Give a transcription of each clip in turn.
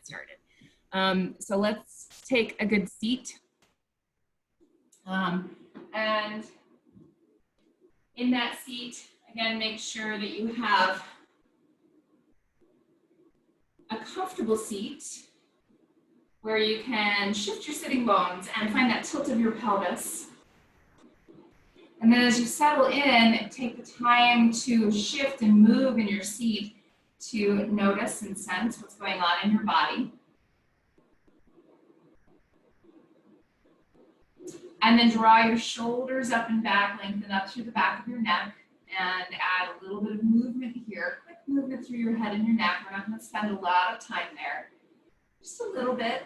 started. So let's take a good seat. And in that seat, again, make sure that you have a comfortable seat where you can shift your sitting bones and find that tilt of your pelvis. And then as you settle in, take the time to shift and move in your seat to notice and sense what's going on in your body. And then draw your shoulders up and back, lengthen up through the back of your neck, and add a little bit of movement here. Quick movement through your head and your neck. We're not going to spend a lot of time there. Just a little bit.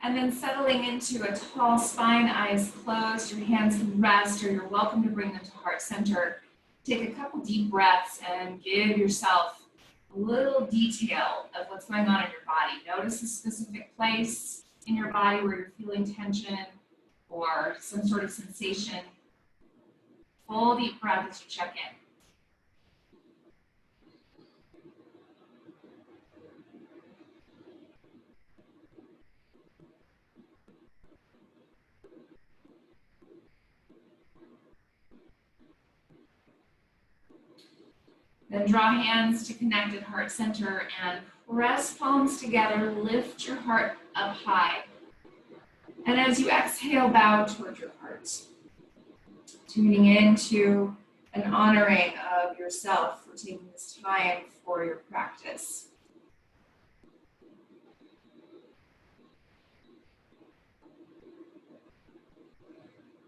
And then settling into a tall spine, eyes closed, your hands can rest, or you're welcome to bring them to heart center. Take a couple deep breaths and give yourself a little detail of what's going on in your body. Notice a specific place in your body where you're feeling tension or some sort of sensation. Full deep breath as you check in. Then draw hands to connect at heart center and press palms together, lift your heart up high. And as you exhale, bow toward your heart. Tuning into an honoring of yourself for taking this time for your practice.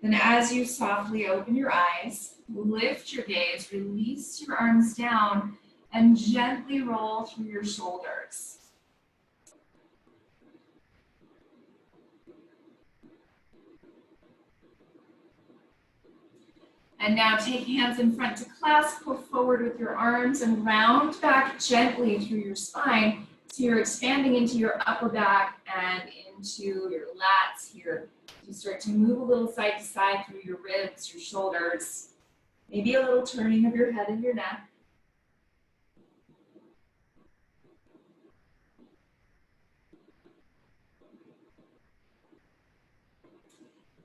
Then as you softly open your eyes, lift your gaze, release your arms down, and gently roll through your shoulders. And now take hands in front to clasp, go forward with your arms and round back gently through your spine. So you're expanding into your upper back and into your lats here. You start to move a little side to side through your ribs, your shoulders, maybe a little turning of your head and your neck.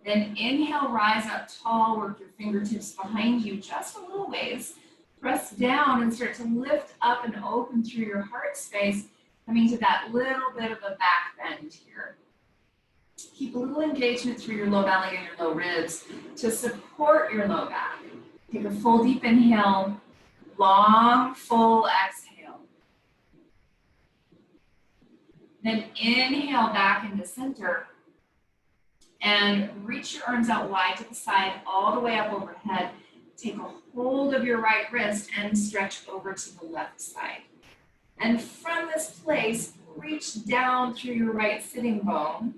Then inhale, rise up tall, work your fingertips behind you just a little ways. Press down and start to lift up and open through your heart space, coming to that little bit of a back bend here. Keep a little engagement through your low belly and your low ribs to support your low back. Take a full deep inhale, long, full exhale. Then inhale back into center and reach your arms out wide to the side, all the way up overhead. Take a hold of your right wrist and stretch over to the left side. And from this place, reach down through your right sitting bone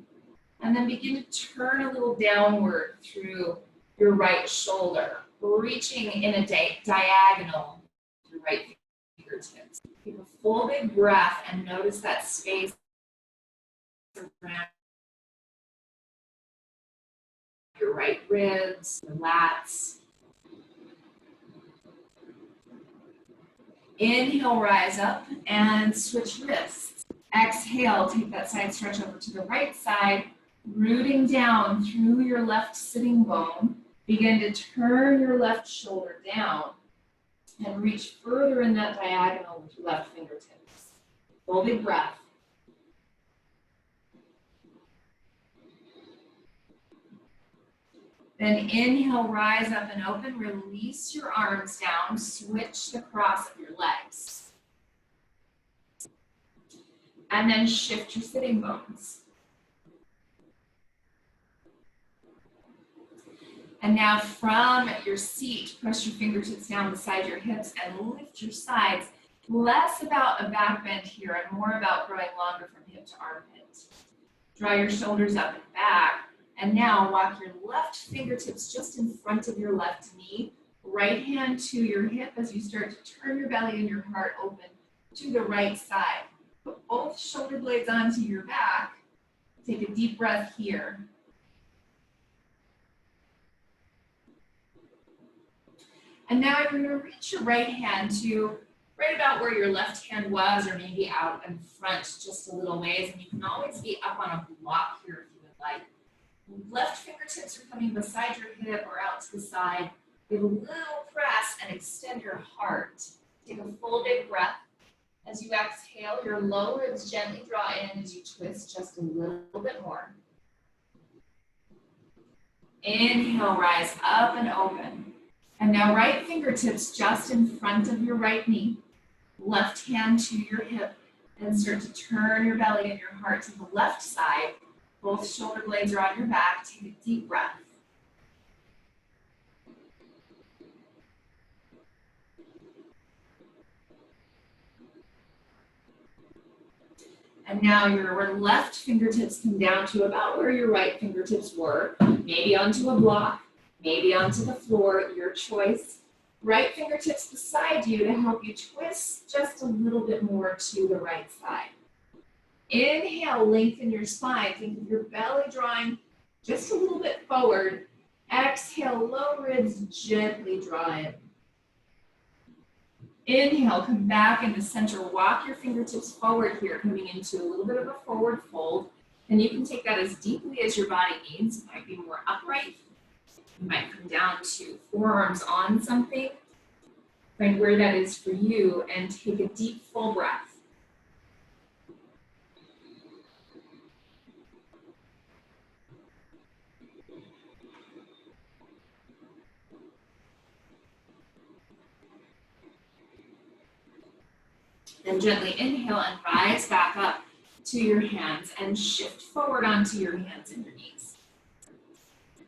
and then begin to turn a little downward through your right shoulder, reaching in a diagonal with your right fingertips. Take a full big breath and notice that space around your right ribs, your lats. Inhale, rise up and switch wrists. Exhale, take that side stretch over to the right side, rooting down through your left sitting bone. Begin to turn your left shoulder down and reach further in that diagonal with your left fingertips. Full big breath. Then inhale, rise up and open, release your arms down, switch the cross of your legs. And then shift your sitting bones. And now from your seat, press your fingertips down beside your hips and lift your sides. Less about a back bend here and more about growing longer from hip to armpit. Draw your shoulders up and back. And now walk your left fingertips just in front of your left knee. Right hand to your hip as you start to turn your belly and your heart open to the right side. Put both shoulder blades onto your back. Take a deep breath here. And now you're going to reach your right hand to right about where your left hand was, or maybe out in front just a little ways. And you can always be up on a block here if you would like. Left fingertips are coming beside your hip or out to the side. Give a little press and extend your heart. Take a full big breath. As you exhale, your lower ribs gently draw in as you twist just a little bit more. Inhale, rise up and open. And now right fingertips just in front of your right knee. Left hand to your hip. And start to turn your belly and your heart to the left side. Both shoulder blades are on your back. Take a deep breath. And now your left fingertips come down to about where your right fingertips were. Maybe onto a block, maybe onto the floor, your choice. Right fingertips beside you to help you twist just a little bit more to the right side. Inhale, lengthen your spine. Think of your belly drawing just a little bit forward. Exhale, low ribs gently draw in. Inhale, come back into center. Walk your fingertips forward here, coming into a little bit of a forward fold. And you can take that as deeply as your body needs. It might be more upright. You might come down to forearms on something. Find where that is for you and take a deep, full breath. Then gently inhale and rise back up to your hands and shift forward onto your hands and your knees.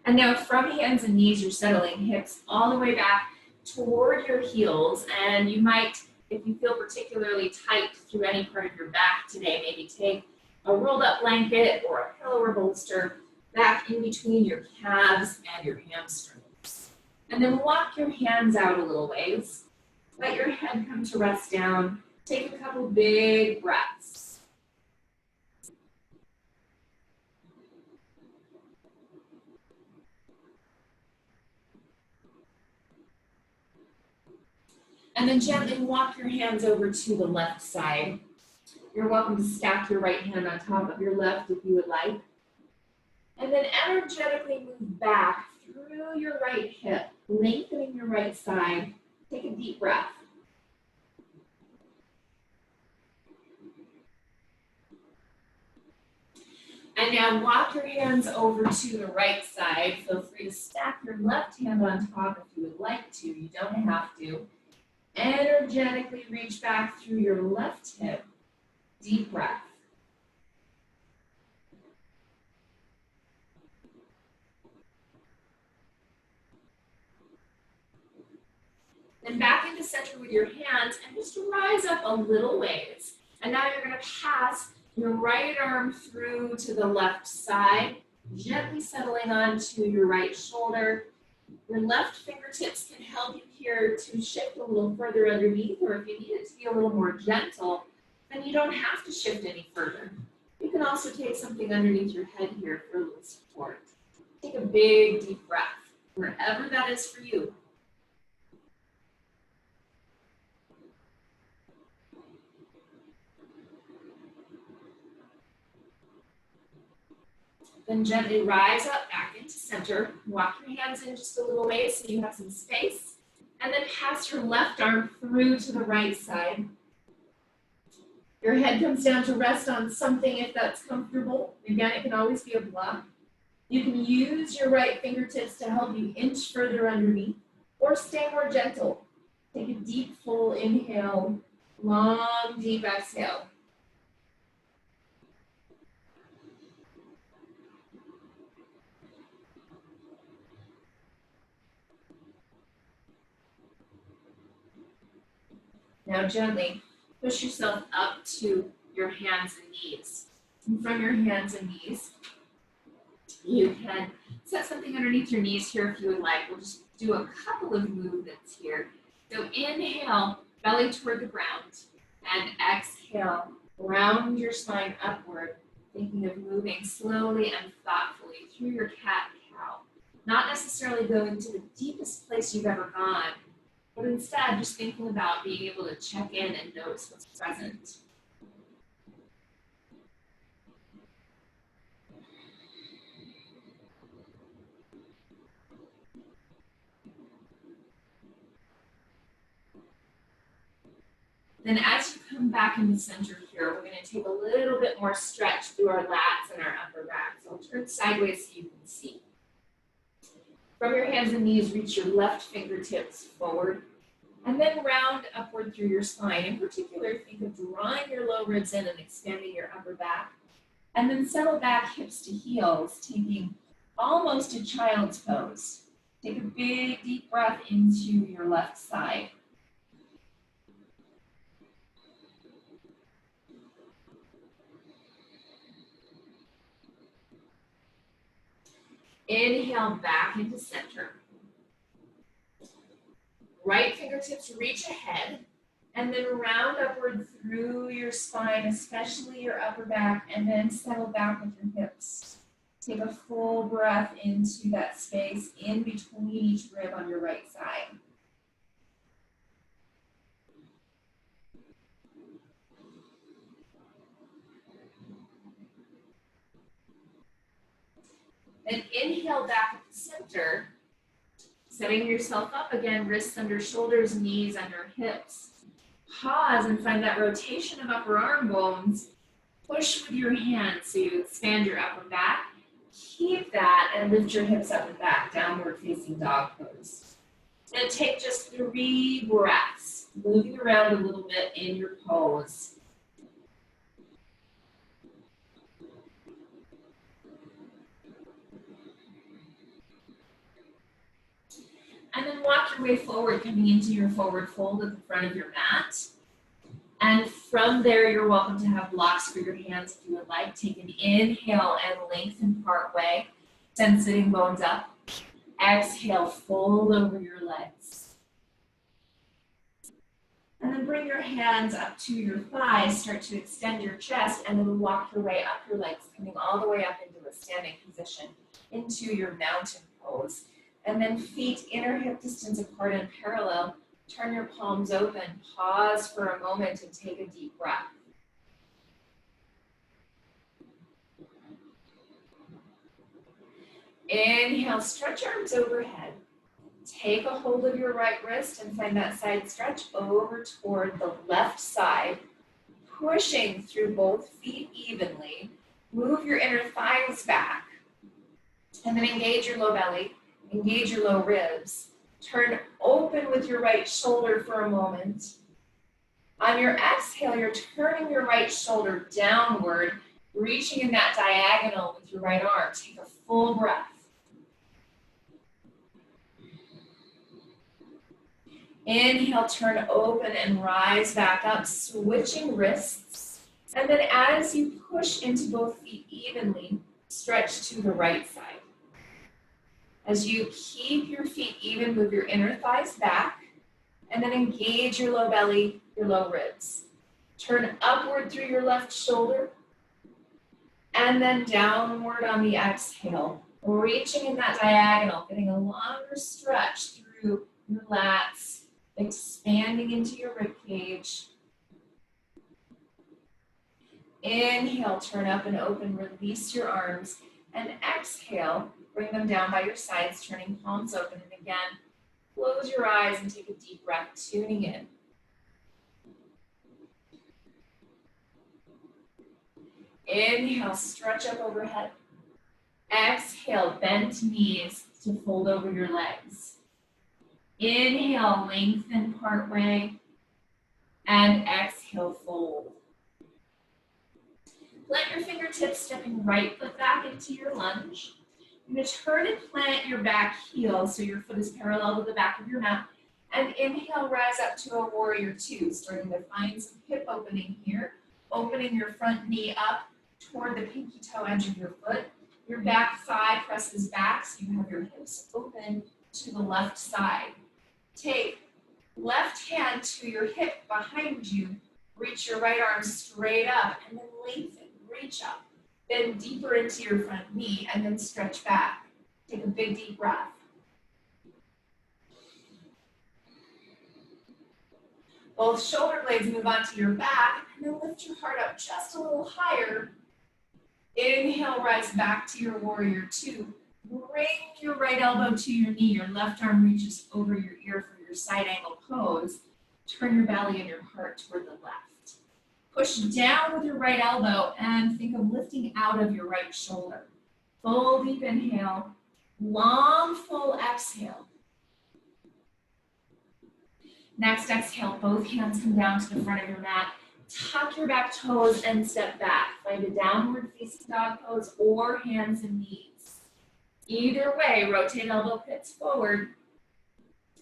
And now from hands and knees, you're settling hips all the way back toward your heels. And you might, if you feel particularly tight through any part of your back today, maybe take a rolled up blanket or a pillow or bolster back in between your calves and your hamstrings. And then walk your hands out a little ways. Let your head come to rest down. Take a couple big breaths. And then gently walk your hands over to the left side. You're welcome to stack your right hand on top of your left if you would like. And then energetically move back through your right hip, lengthening your right side. Take a deep breath. And now walk your hands over to the right side. Feel free to stack your left hand on top if you would like to. You don't have to. Energetically reach back through your left hip. Deep breath. Then back into center with your hands and just rise up a little ways. And now you're going to pass your right arm through to the left side, gently settling onto your right shoulder. Your left fingertips can help you here to shift a little further underneath, or if you need it to be a little more gentle, then you don't have to shift any further. You can also take something underneath your head here for a little support. Take a big, deep breath, wherever that is for you. Then gently rise up back into center. Walk your hands in just a little way so you have some space. And then pass your left arm through to the right side. Your head comes down to rest on something if that's comfortable. Again, it can always be a block. You can use your right fingertips to help you inch further underneath or stay more gentle. Take a deep, full inhale, long, deep exhale. Now gently push yourself up to your hands and knees. And from your hands and knees, you can set something underneath your knees here if you would like. We'll just do a couple of movements here. So inhale, belly toward the ground, and exhale, round your spine upward, thinking of moving slowly and thoughtfully through your cat-cow. Not necessarily going to the deepest place you've ever gone, but instead just thinking about being able to check in and notice what's present. Then as you come back in the center here, we're going to take a little bit more stretch through our lats and our upper back. So I'll turn sideways so you can see. From your hands and knees, reach your left fingertips forward and then round upward through your spine. In particular, think of drawing your low ribs in and expanding your upper back. And then settle back hips to heels, taking almost a child's pose. Take a big deep breath into your left side. Inhale back into center. Right fingertips reach ahead and then round upward through your spine, especially your upper back, and then settle back with your hips. Take a full breath into that space in between each rib on your right side. Then inhale back at the center, setting yourself up again, wrists under shoulders, knees under hips. Pause and find that rotation of upper arm bones. Push with your hands so you expand your upper back. Keep that and lift your hips up and back, downward facing dog pose. And take just 3 breaths, moving around a little bit in your pose. And then walk your way forward, coming into your forward fold at the front of your mat. And from there, you're welcome to have blocks for your hands if you would like. Take an inhale and lengthen part way. Send sitting bones up. Exhale, fold over your legs. And then bring your hands up to your thighs. Start to extend your chest and then walk your way up your legs, coming all the way up into a standing position, into your mountain pose. And then feet inner hip distance apart and parallel. Turn your palms open. Pause for a moment and take a deep breath. Inhale, stretch arms overhead. Take a hold of your right wrist and find that side stretch over toward the left side. Pushing through both feet evenly. Move your inner thighs back. And then engage your low belly. Engage your low ribs. Turn open with your right shoulder for a moment. On your exhale, you're turning your right shoulder downward, reaching in that diagonal with your right arm. Take a full breath. Inhale, turn open and rise back up, switching wrists. And then as you push into both feet evenly, stretch to the right side. As you keep your feet even, move your inner thighs back, and then engage your low belly, your low ribs. Turn upward through your left shoulder, and then downward on the exhale, reaching in that diagonal, getting a longer stretch through your lats, expanding into your rib cage. Inhale, turn up and open, release your arms, and exhale, bring them down by your sides, turning palms open. And again, close your eyes and take a deep breath, tuning in. Inhale, stretch up overhead. Exhale, bend knees to fold over your legs. Inhale, lengthen part way. And exhale, fold. Plant your fingertips, stepping right foot back into your lunge. You're going to turn and plant your back heel so your foot is parallel to the back of your mat. And inhale, rise up to a warrior 2, starting to find some hip opening here. Opening your front knee up toward the pinky toe edge of your foot. Your back thigh presses back so you have your hips open to the left side. Take left hand to your hip behind you. Reach your right arm straight up and then lengthen, reach up. Bend deeper into your front knee and then stretch back. Take a big deep breath. Both shoulder blades move onto your back, and then lift your heart up just a little higher. Inhale, rise back to your warrior two. Bring your right elbow to your knee. Your left arm reaches over your ear for your side angle pose. Turn your belly and your heart toward the left. Push down with your right elbow and think of lifting out of your right shoulder. Full deep inhale, long full exhale. Next exhale, both hands come down to the front of your mat. Tuck your back toes and step back. Find a downward facing dog pose or hands and knees. Either way, rotate elbow pits forward.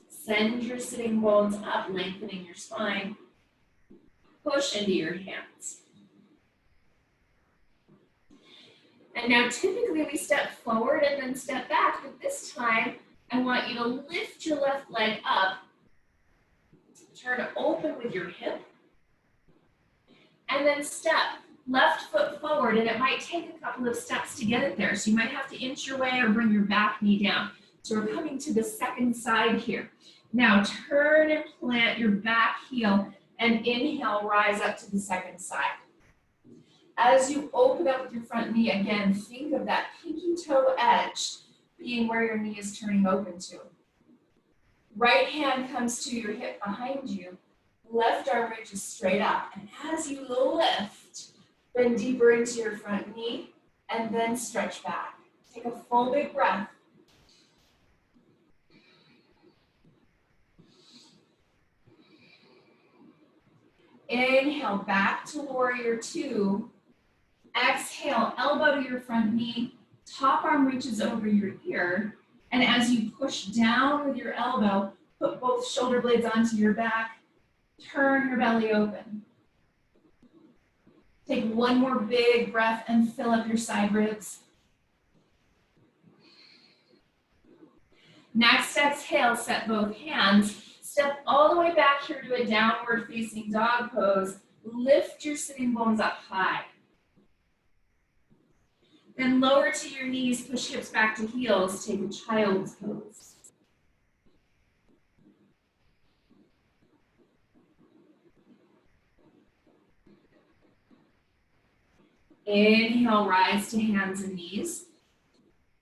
Send your sitting bones up, lengthening your spine. Push into your hands. And now typically we step forward and then step back, but this time I want you to lift your left leg up, turn open with your hip, and then step left foot forward, and it might take a couple of steps to get it there. So you might have to inch your way or bring your back knee down. So we're coming to the second side here. Now turn and plant your back heel and inhale, rise up to the second side. As you open up with your front knee, again, think of that pinky toe edge being where your knee is turning open to. Right hand comes to your hip behind you. Left arm reaches straight up. And as you lift, bend deeper into your front knee and then stretch back. Take a full big breath. Inhale, back to warrior two. Exhale, elbow to your front knee. Top arm reaches over your ear. And as you push down with your elbow, put both shoulder blades onto your back. Turn your belly open. Take one more big breath and fill up your side ribs. Next exhale, set both hands. Step all the way back here to a downward facing dog pose. Lift your sitting bones up high. Then lower to your knees, push hips back to heels, take a child's pose. Inhale, rise to hands and knees.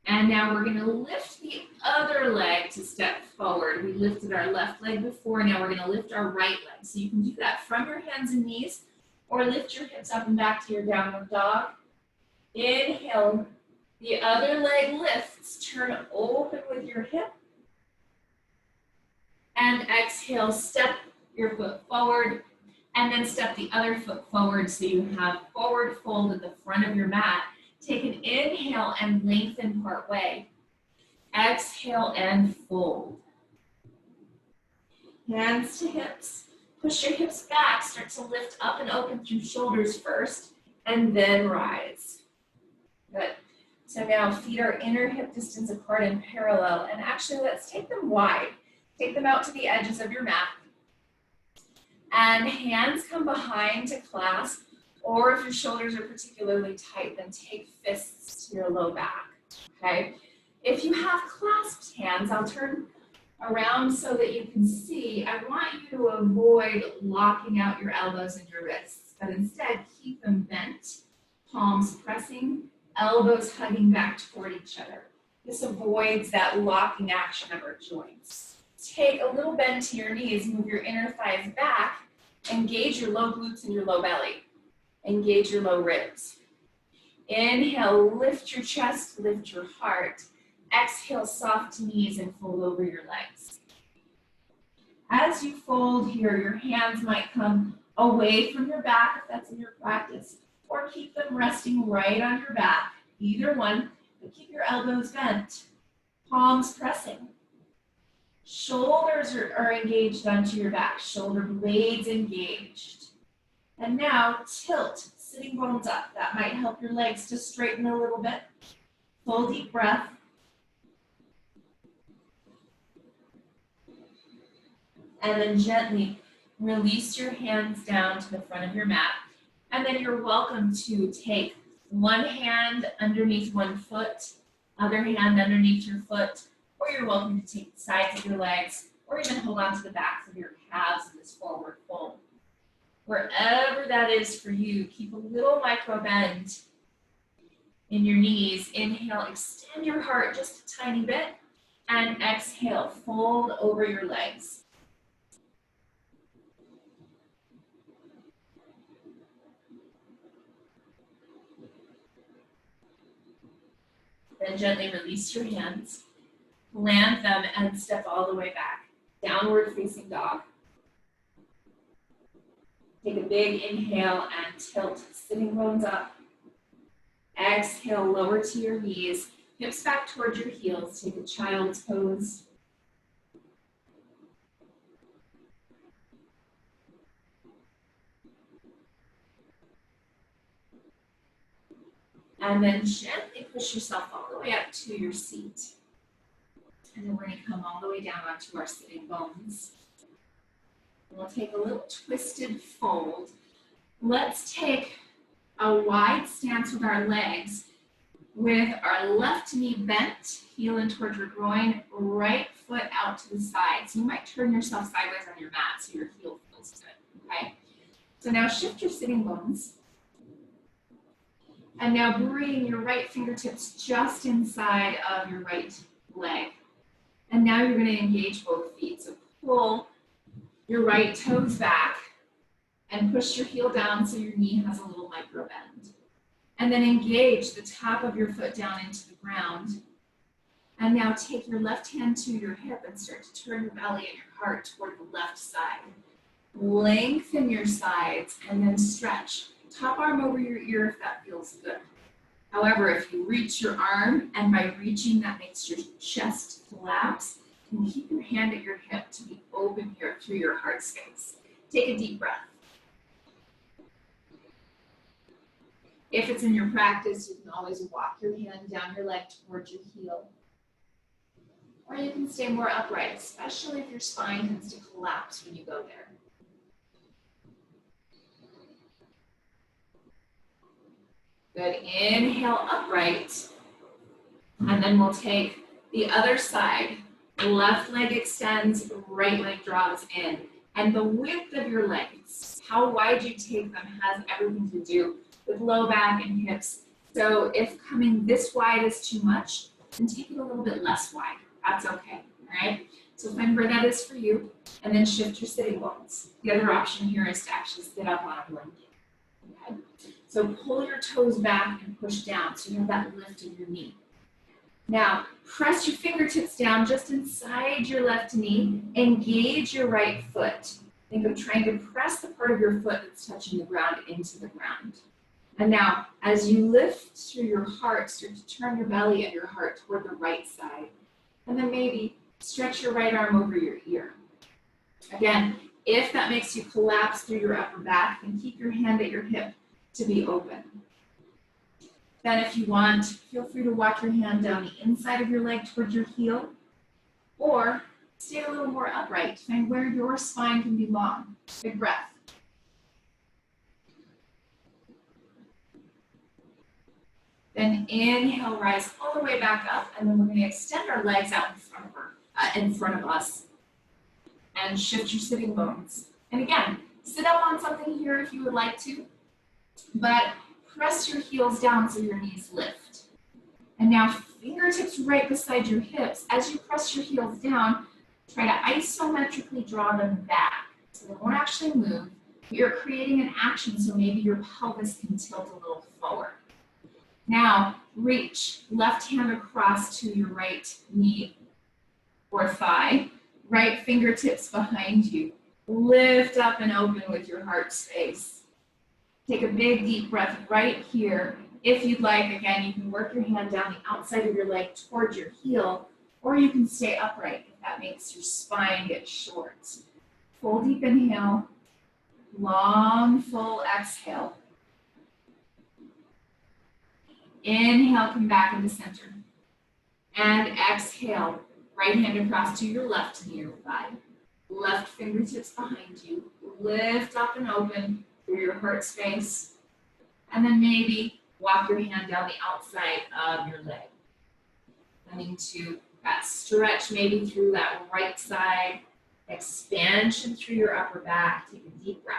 And now we're gonna lift the other leg to step forward. We lifted our left leg before, now we're gonna lift our right leg. So you can do that from your hands and knees, or lift your hips up and back to your downward dog. Inhale, the other leg lifts, turn open with your hip. And exhale, step your foot forward, and then step the other foot forward so you have forward fold at the front of your mat. Take an inhale and lengthen part way. Exhale and fold. Hands to hips. Push your hips back. Start to lift up and open through shoulders first, and then rise. Good. So now feet are inner hip distance apart and parallel. And actually, let's take them wide. Take them out to the edges of your mat. And hands come behind to clasp. Or if your shoulders are particularly tight, then take fists to your low back, okay? If you have clasped hands, I'll turn around so that you can see. I want you to avoid locking out your elbows and your wrists, but instead keep them bent, palms pressing, elbows hugging back toward each other. This avoids that locking action of our joints. Take a little bend to your knees, move your inner thighs back, engage your low glutes and your low belly. Engage your low ribs. Inhale, lift your chest, lift your heart. Exhale, soft knees and fold over your legs. As you fold here, your hands might come away from your back if that's in your practice, or keep them resting right on your back, either one, but keep your elbows bent, palms pressing. Shoulders are engaged onto your back, shoulder blades engaged. And now tilt, sitting bones up. That might help your legs to straighten a little bit. Full deep breath. And then gently release your hands down to the front of your mat. And then you're welcome to take one hand underneath one foot, other hand underneath your foot, or you're welcome to take the sides of your legs or even hold on to the backs of your calves in this forward fold. Wherever that is for you, keep a little micro bend in your knees. Inhale, extend your heart just a tiny bit, and exhale, fold over your legs. Then gently release your hands, plant them, and step all the way back. Downward facing dog. Take a big inhale and tilt sitting bones up. Exhale, lower to your knees, hips back towards your heels. Take a child's pose. And then gently push yourself all the way up to your seat. And then we're going to come all the way down onto our sitting bones. We'll take a little twisted fold. Let's take a wide stance with our legs, with our left knee bent, heel in towards your groin, right foot out to the side. So you might turn yourself sideways on your mat so your heel feels good, okay? So now shift your sitting bones. And now bring your right fingertips just inside of your right leg. And now you're going to engage both feet. So pull your right toes back and push your heel down so your knee has a little micro bend. And then engage the top of your foot down into the ground. And now take your left hand to your hip and start to turn your belly and your heart toward the left side. Lengthen your sides and then stretch. Top arm over your ear if that feels good. However, if you reach your arm and by reaching that makes your chest collapse, you can keep your hand at your hip to be open here through your heart space. Take a deep breath. If it's in your practice, you can always walk your hand down your leg towards your heel. Or you can stay more upright, especially if your spine tends to collapse when you go there. Good, inhale upright, and then we'll take the other side. Left leg extends, right leg draws in. And the width of your legs, how wide you take them has everything to do with low back and hips. So if coming this wide is too much, then take it a little bit less wide. That's okay, all right? So find where that is for you, and then shift your sitting bones. The other option here is to actually sit up on a blanket, okay? So pull your toes back and push down so you have that lift in your knee. Now, press your fingertips down just inside your left knee. Engage your right foot. Think of trying to press the part of your foot that's touching the ground into the ground. And now, as you lift through your heart, start to turn your belly and your heart toward the right side. And then maybe stretch your right arm over your ear. Again, if that makes you collapse through your upper back, then keep your hand at your hip to be open. Then if you want, feel free to walk your hand down the inside of your leg towards your heel, or stay a little more upright. Find where your spine can be long. Big breath. Then inhale, rise all the way back up, and then we're going to extend our legs out in front of us, and shift your sitting bones. And again, sit up on something here if you would like to, but press your heels down so your knees lift. And now fingertips right beside your hips. As you press your heels down, try to isometrically draw them back. So they won't actually move. You're creating an action so maybe your pelvis can tilt a little forward. Now reach left hand across to your right knee or thigh. Right fingertips behind you. Lift up and open with your heart space. Take a big deep breath right here. If you'd like, again, you can work your hand down the outside of your leg towards your heel, or you can stay upright if that makes your spine get short. Full deep inhale, long full exhale. Inhale, come back into center. And exhale, right hand across to your left knee or thigh. Left fingertips behind you. Lift up and open through your heart space, and then maybe walk your hand down the outside of your leg. Coming to that stretch maybe through that right side, Expansion through your upper back. Take a deep breath.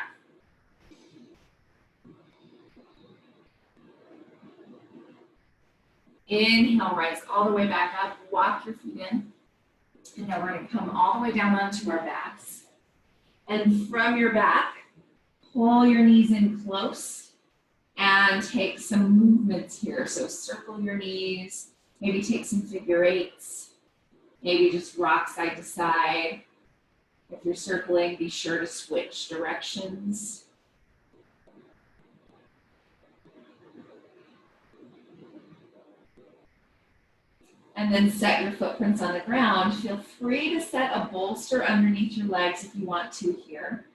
Inhale, rise all the way back up. Walk your feet in. And now we're going to come all the way down onto our backs. And from your back, pull your knees in close and take some movements here. So circle your knees, maybe take some figure eights, maybe just rock side to side. If you're circling, be sure to switch directions. And then set your footprints on the ground. Feel free to set a bolster underneath your legs if you want to here.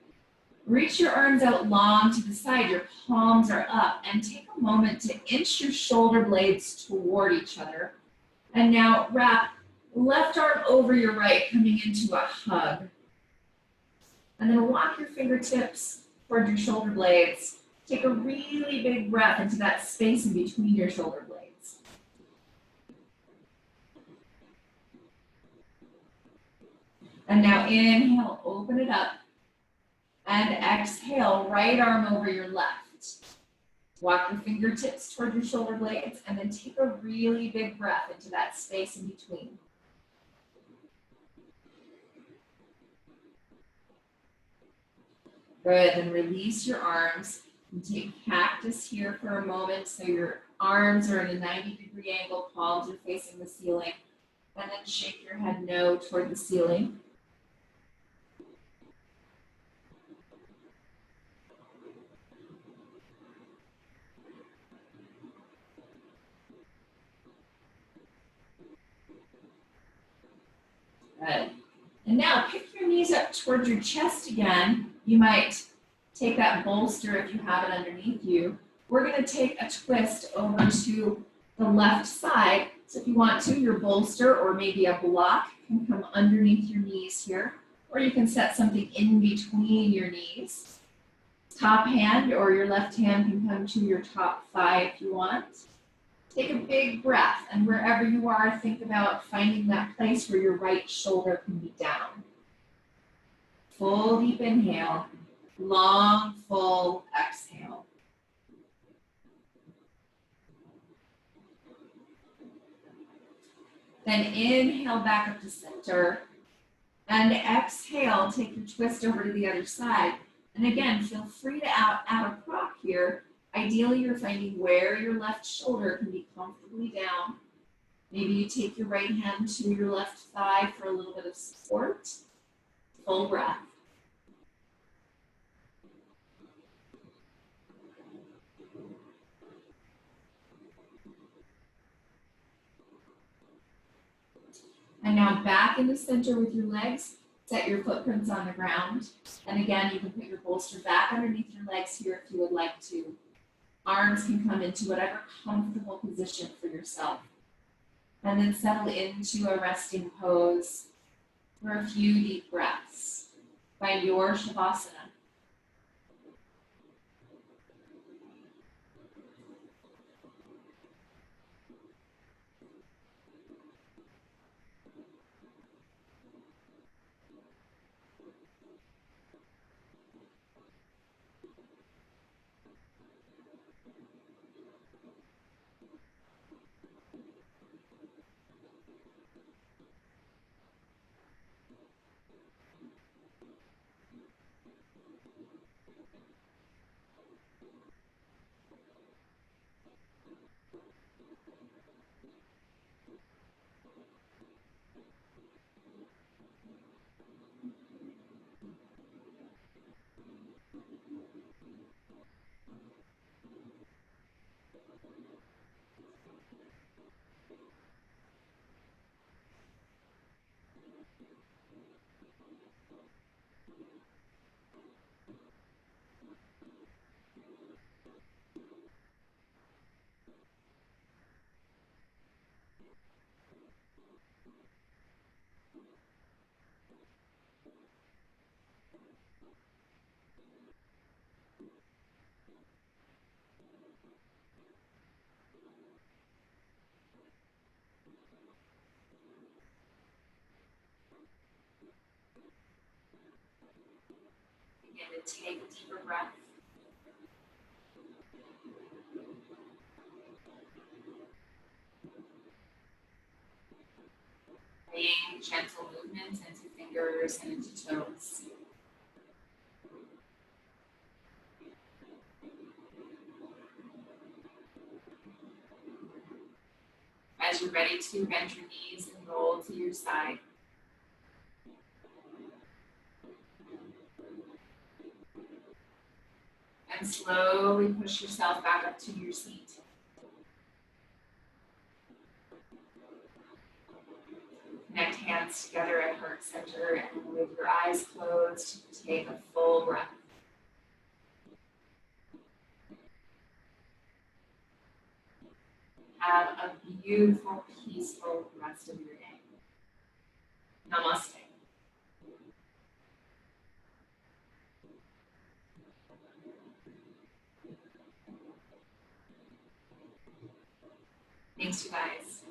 Reach your arms out long to the side, your palms are up, and take a moment to inch your shoulder blades toward each other. And now wrap left arm over your right, coming into a hug. And then walk your fingertips toward your shoulder blades. Take a really big breath into that space in between your shoulder blades. And now inhale, open it up. And exhale, right arm over your left. Walk your fingertips toward your shoulder blades and then take a really big breath into that space in between. Good, then release your arms and take cactus here for a moment. So your arms are in a 90-degree angle, palms are facing the ceiling. And then shake your head no toward the ceiling. Good. And now pick your knees up towards your chest again. You might take that bolster if you have it underneath you. We're going to take a twist over to the left side. So if you want to, your bolster or maybe a block can come underneath your knees here, or you can set something in between your knees. Top hand or your left hand can come to your top thigh if you want. Take a big breath, and wherever you are, think about finding that place where your right shoulder can be down. Full deep inhale, long, full exhale. Then inhale back up to center, and exhale, take your twist over to the other side. And again, feel free to add a prop here. Ideally, you're finding where your left shoulder can be comfortably down. Maybe you take your right hand to your left thigh for a little bit of support. Full breath. And now back in the center with your legs. Set your footprints on the ground. And again, you can put your bolster back underneath your legs here if you would like to. Arms can come into whatever comfortable position for yourself. And then settle into a resting pose for a few deep breaths. Find your Shavasana. Begin to take a deeper breath. Bringing gentle movements into fingers and into toes. As you're ready to, bend your knees and roll to your side. And slowly push yourself back up to your seat. Connect hands together at heart center, and with your eyes closed, take a full breath. Have a beautiful, peaceful rest of your day. Namaste. Thanks, you guys.